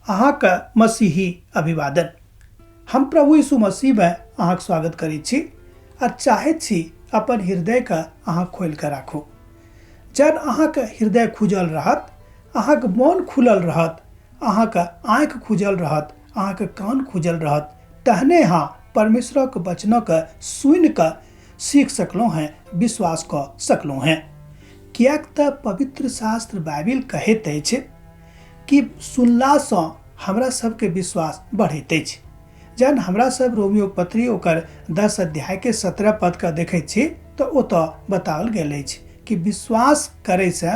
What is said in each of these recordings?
अहाँक मसीही अभिवादन। हम प्रभु यीशु मसीह में अहाँक स्वागत करैत छी आ चाहैत छी अपन हृदय के अहाँ खोल के राखू। जन अहाँक हृदय खुजल रहत, अहाँक मन खुलल रहत, अहाँक आँख खुजल रहत, अहाँक कान खुजल रहत, तहने हाँ परमेश्वरक वचनक सुनि कऽ सीख सकलहुँ हैं, विश्वास कऽ सकलहुँ हैं। कियाक तऽ पवित्र शास्त्र बाइबिल कहैत अछि कि सुनलासँ हमरा सबके विश्वास बढ़ैत अछि। जहन हमरा सब रोमियो पत्री ओकर 10 अध्याय के 17 पद के देखैत छी तऽ ओतऽ बताओल गेल अछि कि विश्वास करे से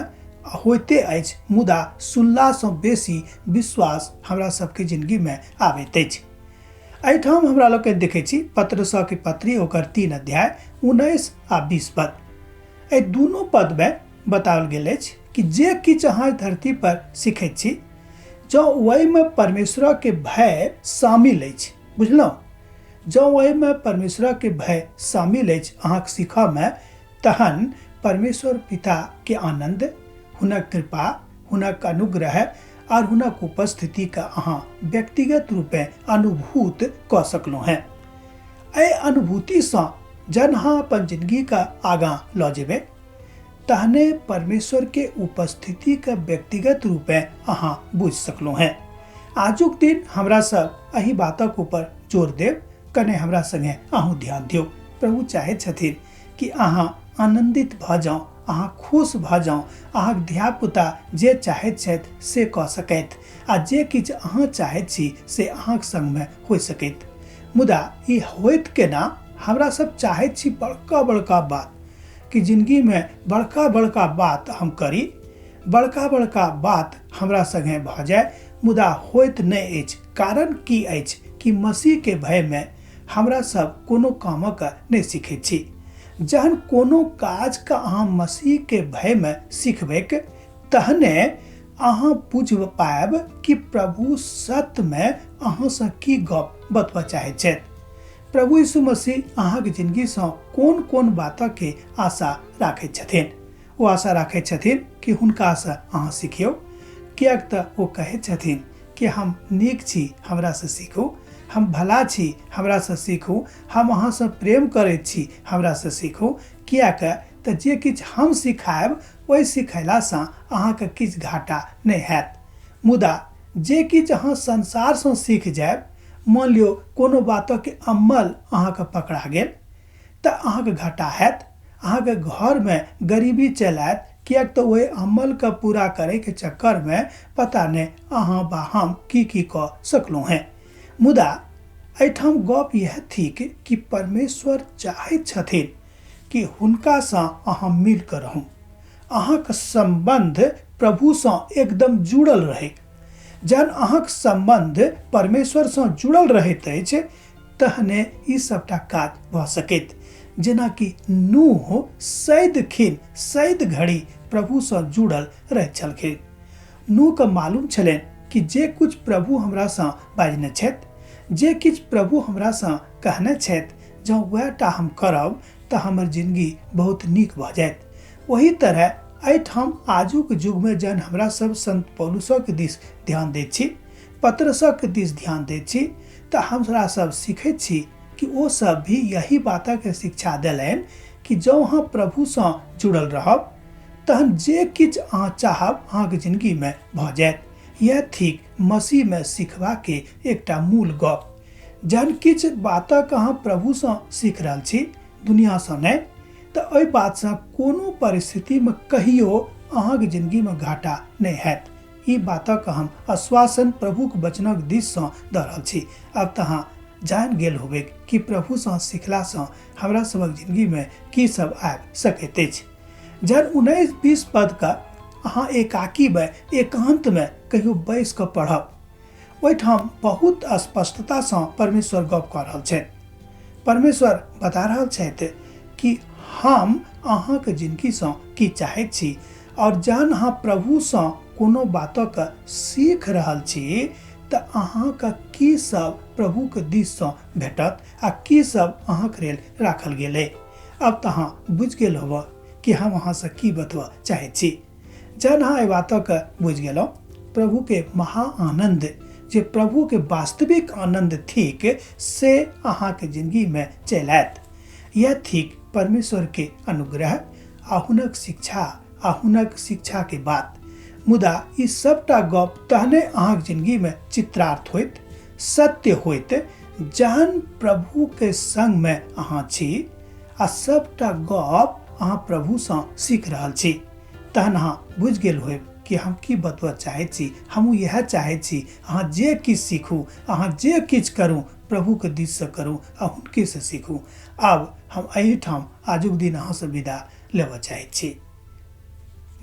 होइते अछि, मुदा सुनलासँ बेसी विश्वास हमरा सबके जिंदगी में आबैत अछि। एहिठाम हमरा लोग के देखै छी पत्रसा के पत्री ओकर 3 अध्याय 19 आ 20 पद। एहि दुनू पद में बताओल गेल अछि कि जे किछु अहाँ धरती पर सीखैत छी, जँ ओहिमे परमेश्वर के भय शामिल अछि, बुझलहुँ, जँ ओहिमे परमेश्वर के भय शामिल अछि अहाँके सीखऽ में, तहन परमेश्वर पिता के आनंद, हुनक कृपा, हुनक अनुग्रह और हुनक उपस्थिति का अहाँ व्यक्तिगत रूपे अनुभूत कऽ सकलहुँ हैं। एहि अनुभूतिसँ जन अहाँ अपन जिंदगी का आगाँ लऽ जेबै, तहने परमेश्वर के उपस्थिति का व्यक्तिगत रूपे अहाँ बुझ सकलहुँ हैं। आजुक दिन हमरा सब एही बातक ऊपर जोर देव, कने हमरा संगे अहूँ ध्यान दियौ। प्रभु चाहैत छथिन कि अहाँ आनंदित भऽ जाउ, अहाँ खुश भऽ जाउ, अहाँक धिया पुता जे चाहैत छथि से कऽ सकैत, आ जे किछु अहाँ चाहैत छी से अहाँक संग में हो सकैत। मुदा ई होइत केना? हमरा सब चाहैत छी बड़का बड़का बात, कि जिंदगी में बड़का बड़का बात हम करी, बड़का बड़का बात हमरा संगे भऽ जाए, मुदा होइत नहि अछि। कारण की अछि कि मसीह के भय में हमरा सब कोनो कामक नहि सीखैत छी। जहन कोनो काज का अहाँ मसीह के भय में सीखबैक, तहने अहाँ बुझ पाएब कि प्रभु सत्य में अहाँ से की गप बतबऽ चाहैत छथि। प्रभु यीशु मसीह अहाँक जिंदगी से कोन कोन बातक के आशा राखैत छथिन। वो आशा राखैत छथिन कि हुनका से अहाँ सीखियौ, कियाक तऽ वो कहैत छथिन कि हम नीक छी, हमरा से सीखू, हम भला छी, हमरा से सीखू, हम अहाँ से प्रेम करैत छी, हमरा से सीखू। कियाक तऽ जे किछु हम सिखायब ओहि सिखैला से अहाँके किछु घाटा नहि हैत। मुदा जे किछु अहाँ संसार से सीख जायब, मान लियो कोनो बातक के अमल अहाँके पकड़ा गेल, तऽ अहाँके घाटा हैत, अहाँके घर में गरीबी चलि आयत, कियाक तऽ ओहि अमल के पूरा करे के चक्कर में पता नहीं अहाँ बा हम की कऽ सकलहुँ हैं। मुदा एहिठाम गप यह थिक कि परमेश्वर चाहैत छथिन कि हुनका से अहाँ मिल कऽ रहू, अहाँके संबंध प्रभु से एकदम जुड़ल रहे। जहन अहाँक संबंध परमेश्वर से जुड़ल रहैत अछि, तहने ई सबटा काज भऽ सकैत। जेना कि नूह सैद घड़ी प्रभु से जुड़ल रहैत छलखिन। नूह के मालूम छलनि कि जे कुछ प्रभु हमरा से बाजने छथि, जे किछु प्रभु हमरा से कहने छथि, जँ वएहटा हम करब तऽ हमर जिंदगी बहुत नीक भऽ जायत। वही तरह एहिठाम आजुक युग में जहन हमरा सब संत पौलुसक दिस ध्यान दैत छी, पतरसक दिस ध्यान दैत छी, तऽ हमरा सब सीखैत छी कि वो सब भी यही बातक शिक्षा देलनि कि जँ अहाँ प्रभु से जुड़ल रहब, तहन जे किछु अहाँ चाहब अहाँके जिंदगी में भऽ जायत। यह थिक मसीह में सीखबा के एकटा मूल गप। जहन किछु बातक अहाँ प्रभु से सीख रहल छी, दुनिया से नहीं, तऽ ओहि बात से कोनो परिस्थिति में कहियो अहाँके जिंदगी में घाटा नहीं हैत। ई बातक हम आश्वासन प्रभु के वचनक दिस से दऽ रहल छी। अब तऽ अहाँ जान गेल होबे कि प्रभु से सिखला से हमरा सबक जिंदगी में की सब आबि सकैत अछि। जहन 19-20 पद का अहाँ एकाकी में एकांत में कहियो बैस कऽ पढ़ब, ओहिठाम बहुत स्पष्टता से परमेश्वर गप कऽ रहल छथि। परमेश्वर बता रहल छथि कि हम अहाँके जिंदगी से की चाहैत छी, और जहन अहाँ प्रभु से कोनो बातक सीख रहल छी, तऽ अहाँके की सब प्रभु के दिस से भेटत आ की सब अहाँके लेल राखल गेलै। अब तऽ अहाँ बुझ गेल होब कि हम अहाँ से की बतबऽ चाहैत छी। जहन अहाँ एहि बातक बुझ गेलहुँ, प्रभु के महा आनंद जे प्रभु के वास्तविक आनंद थिक से अहाँ के जिंदगी में चल आयत। यह थिक परमेश्वर के अनुग्रह आहुनक शिक्षा के बात। मुदा ई सबटा गप तहने अहाँ के जिंदगी में चित्रार्थ होइत, सत्य होइत, जहन प्रभु के संग में अहाँ छी आ सबटा गप अहाँ प्रभु से सीख रहल छी। तहन अहाँ बुझ गेल होब कि हम की बतबा चाहे छी। हमहू यह चाहे छी अहाँ जे किछ सीखू, अहाँ जे किछ करूँ प्रभु के दिस से करूँ आ हुनके से सीखू। अब हम एही ठाम आजुक दिन अहाँ से विदा लेबा चाहे छी।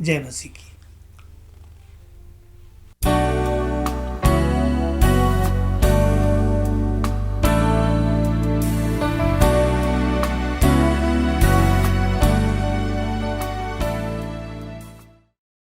जय मसीह की।